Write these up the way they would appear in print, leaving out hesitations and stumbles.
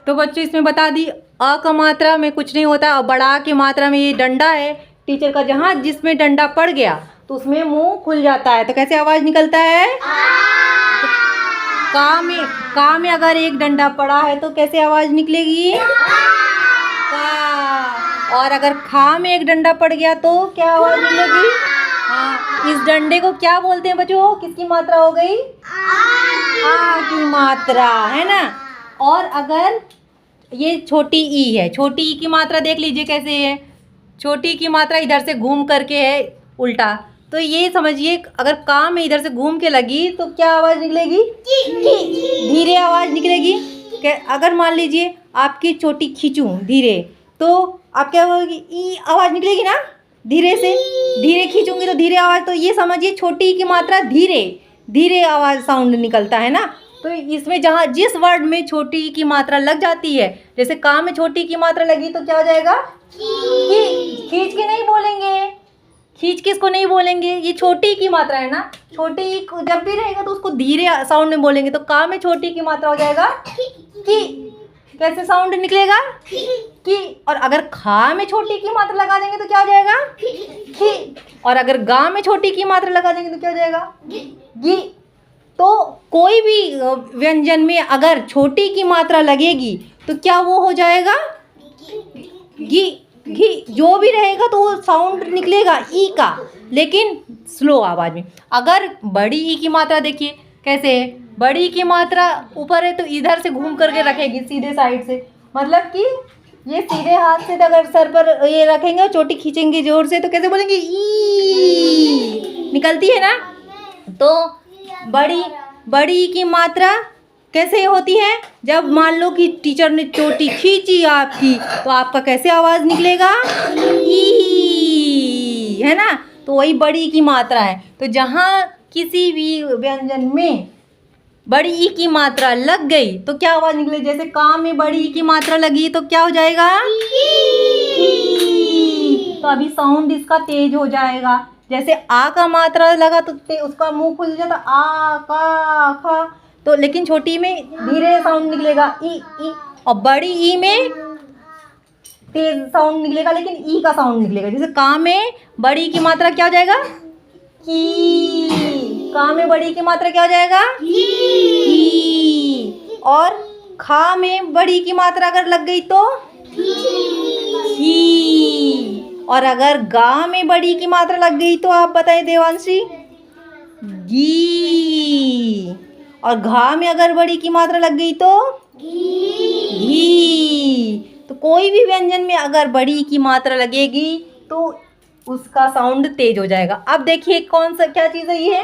तो बच्चों इसमें बता दी अ का मात्रा में कुछ नहीं होता और बड़ा की मात्रा में ये डंडा है टीचर का, जहाँ जिसमें डंडा पड़ गया तो उसमें मुंह खुल जाता है। तो कैसे आवाज निकलता है? तो का में अगर एक डंडा पड़ा है तो कैसे आवाज निकलेगी? का। और अगर खा में एक डंडा पड़ गया तो क्या आवाज निकलेगी? हाँ। इस डंडे को क्या बोलते हैं बच्चों? किसकी मात्रा हो गई? आ की मात्रा, है ना। और अगर ये छोटी ई है, छोटी ई की मात्रा देख लीजिए कैसे है। छोटी की मात्रा इधर से घूम करके है उल्टा, तो ये समझिए अगर का में इधर से घूम के लगी तो क्या आवाज निकलेगी? धीरे आवाज निकलेगी। अगर मान लीजिए आपकी चोटी खींचूं धीरे तो आप क्या बोलोगी? ई आवाज निकलेगी ना। धीरे से धीरे खींचूंगी तो धीरे आवाज, तो ये समझिए छोटी की मात्रा धीरे धीरे आवाज साउंड निकलता है ना। तो इसमें जहाँ जिस वर्ड में छोटी की मात्रा लग जाती है, जैसे का में छोटी की मात्रा लगी तो क्या हो जाएगा? खींच के नहीं बोलेंगे, खींच के इसको नहीं बोलेंगे, ये छोटी की मात्रा है ना। छोटी जब भी रहेगा तो उसको धीरे साउंड में बोलेंगे। तो का में छोटी की मात्रा हो जाएगा की। कैसे साउंड निकलेगा? की। और अगर खा में छोटी की मात्रा लगा देंगे तो क्या हो जाएगा? खी। और अगर गा में छोटी की मात्रा लगा देंगे तो क्या हो जाएगा? गी। तो कोई भी व्यंजन में अगर छोटी की मात्रा लगेगी तो क्या वो हो जाएगा? गी। घी। जो भी रहेगा तो वो साउंड निकलेगा ई का, लेकिन स्लो आवाज में। अगर बड़ी ई की मात्रा देखिए कैसे है। बड़ी की मात्रा ऊपर है तो इधर से घूम करके रखेगी सीधे साइड से, मतलब कि ये सीधे हाथ से अगर सर पर ये रखेंगे, चोटी खींचेंगे जोर से तो कैसे बोलेंगे? ई निकलती है ना। तो बड़ी की मात्रा कैसे होती है? जब मान लो कि टीचर ने चोटी खींची आपकी तो आपका कैसे आवाज निकलेगा? ई, है ना। तो वही बड़ी की मात्रा है। तो जहाँ किसी भी व्यंजन में बड़ी ई की मात्रा लग गई तो क्या आवाज निकले? जैसे का में बड़ी ई की मात्रा लगी तो क्या हो जाएगा? तो अभी साउंड इसका तेज हो जाएगा। जैसे आ का मात्रा लगा तो उसका मुंह खुल जाता आ का खा, तो लेकिन छोटी में धीरे साउंड निकलेगा ई। और बड़ी ई में तेज साउंड निकलेगा, लेकिन ई का साउंड निकलेगा। जैसे का में बड़ी की मात्रा क्या हो जाएगा? की। का में बड़ी की मात्रा क्या हो जाएगा? की। और खा में बड़ी की मात्रा अगर लग गई तो की। और अगर गा में बड़ी की मात्रा लग गई तो आप बताएं देवांशी? गी। और घा में अगर बड़ी की मात्रा लग गई तो घी। तो कोई भी व्यंजन में अगर बड़ी की मात्रा लगेगी तो उसका साउंड तेज हो जाएगा। अब देखिए कौन सा क्या चीज़ है ये?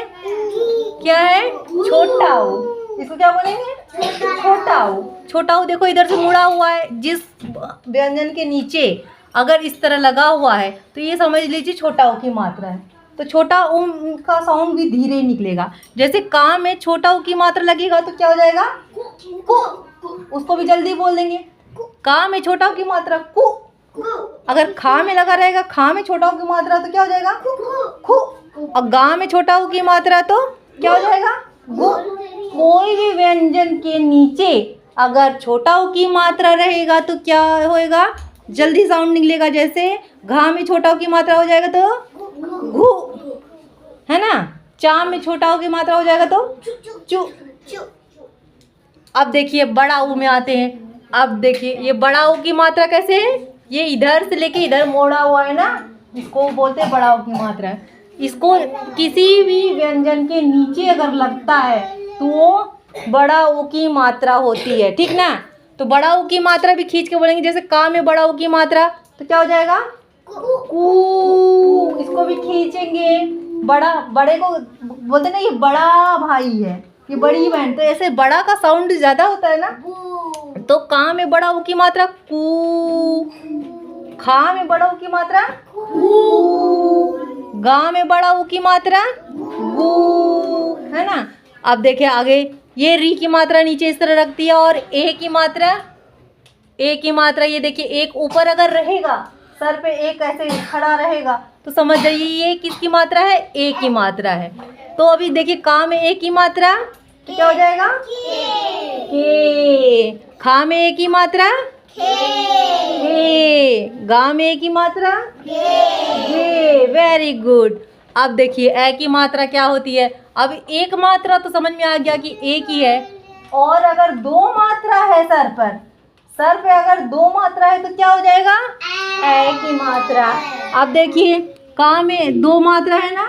क्या है? छोटा ऊ। इसको क्या बोलेंगे? छोटा ऊ। छोटा ऊ देखो इधर से मुड़ा हुआ है। जिस व्यंजन के नीचे अगर इस तरह लगा हुआ है तो ये समझ लीजिए छोटा ऊ की मात्रा है। तो छोटा ऊ का साउंड भी धीरे निकलेगा। जैसे का में छोटा ऊ की मात्रा लगेगा तो क्या हो जाएगा? कु। उसको भी जल्दी बोल देंगे। का में छोटा ऊ की मात्रा कु। अगर खा में लगा रहेगा, खा में छोटा ऊ की मात्रा तो क्या हो जाएगा? खु। और गा में छोटा ऊ की मात्रा तो क्या हो जाएगा? गु। कोई भी व्यंजन के नीचे अगर छोटा ऊ की मात्रा रहेगा तो क्या होएगा? जल्दी साउंड निकलेगा। जैसे घा में छोटा ऊ की मात्रा हो जाएगा तो घू, है ना। चा में छोटा ऊ की मात्रा हो जाएगा तो चू। अब देखिए बड़ा ऊ में आते हैं। अब देखिए ये बड़ा ऊ की मात्रा कैसे है? ये इधर से लेके इधर मोड़ा हुआ है ना, इसको बोलते हैं बड़ा ऊ की मात्रा। इसको किसी भी व्यंजन के नीचे अगर लगता है तो वो बड़ा ऊ की मात्रा होती है, ठीक ना। तो बड़ा ऊ की मात्रा भी खींच के बोलेंगे। जैसे का में बड़ा ऊ की मात्रा तो क्या हो जाएगा? कू। इसको भी खींचेंगे। बड़े को बोलते ना ये बड़ा भाई है, ये बड़ी बहन। तो ऐसे बड़ा का साउंड ज्यादा होता है ना। तो का में बड़ा ऊ की मात्रा कू। खा में बड़ा ऊ की मात्रा कू। गा में बड़ा ऊ की मात्रा गू, है ना। अब देखिए आगे ये री की मात्रा नीचे इस तरह रखती है और ए की मात्रा ये देखिए एक ऊपर अगर रहेगा, सर पे एक ऐसे खड़ा रहेगा तो समझ जाइए ये किसकी मात्रा है? ए की मात्रा है। तो अभी देखिए का में ए की मात्रा तो क्या हो जाएगा? के। खा में एक ही मात्रा खे। गा में एक ही मात्रा गे। Very good. अब देखिए ए की मात्रा क्या होती है। अब एक मात्रा तो समझ में आ गया कि एक ही है, और अगर दो मात्रा है सर पे अगर दो मात्रा है तो क्या हो जाएगा? ए की मात्रा। अब देखिए का में दो मात्रा है ना,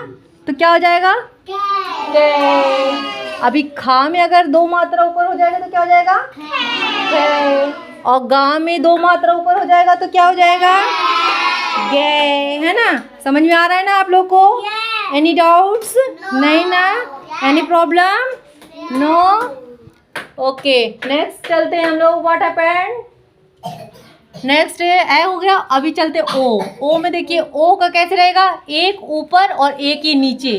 तो क्या हो जाएगा? के। अभी खा में अगर दो मात्रा ऊपर हो जाएगा तो क्या हो जाएगा? खे। और गा में दो मात्रा ऊपर हो जाएगा तो क्या हो जाएगा? गे। है ना? समझ में आ रहा है ना आप लोग को? Any doubts? नहीं ना? Any problem? No? Okay, next चलते हैं हम लोग। What happened? नेक्स्ट ए हो गया। अभी चलते ओ में देखिए ओ का कैसे रहेगा? एक ऊपर और एक ही नीचे।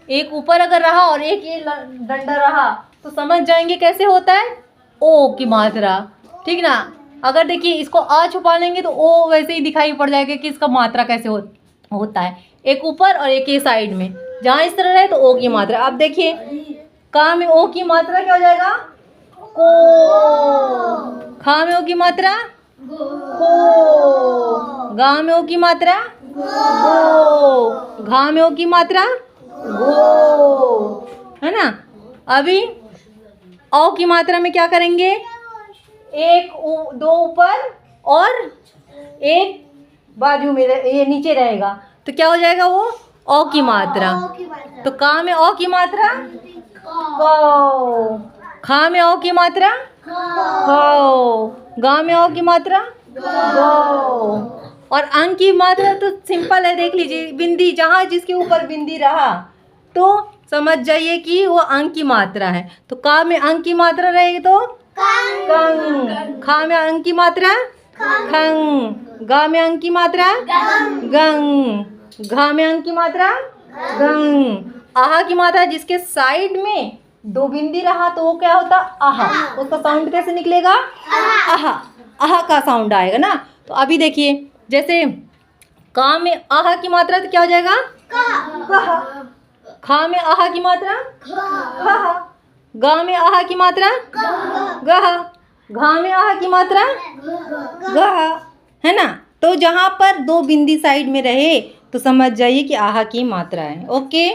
एक ऊपर अगर रहा और एक ये डंडा रहा तो समझ जाएंगे कैसे होता है ओ की मात्रा। ठीक ना? अगर देखिए इसको आ छुपा लेंगे तो ओ वैसे ही दिखाई पड़ जाएगा कि इसका मात्रा कैसे होता है। एक ऊपर और एक ही साइड में, जहाँ इस तरह रहे तो ओ की मात्रा। अब देखिए का में ओ की मात्रा क्या हो जाएगा? को। खा में ओ की मात्रा को। गा में ओ की मात्रा गो। घा में ओ की मात्रा गो। है ना? अभी औ की मात्रा में क्या करेंगे? दो ऊपर और एक बाजू में ये नीचे रहेगा तो क्या हो जाएगा? वो औ की मात्रा। तो का में औ की मात्रा कौ। खा में औ की मात्रा खौ। गा में औ की मात्रा गौ। और अंक की मात्रा तो सिंपल है, देख लीजिए बिंदी, जहाँ जिसके ऊपर बिंदी रहा तो समझ जाइए कि वो अंक की मात्रा है। तो का में अंक की मात्रा रहेगी तो कंग। खा में अंक की मात्रा खंग। गा में अंक की मात्रा गंग। घा में अंक की मात्रा गंग। आहा की मात्रा जिसके साइड में दो बिंदी रहा तो वो क्या होता? आहा। उसका साउंड कैसे निकलेगा? आहा। आहा का साउंड आएगा ना। तो अभी देखिए जैसे का में आहा की मात्रा तो क्या हो जाएगा? कहा। खा में आहा की मात्रा खहा। गा में आहा की मात्रा गहा। घा में आहा की मात्रा गहा। है ना? तो जहाँ पर दो बिंदी साइड में रहे तो समझ जाइए कि आहा की मात्रा है। ओके।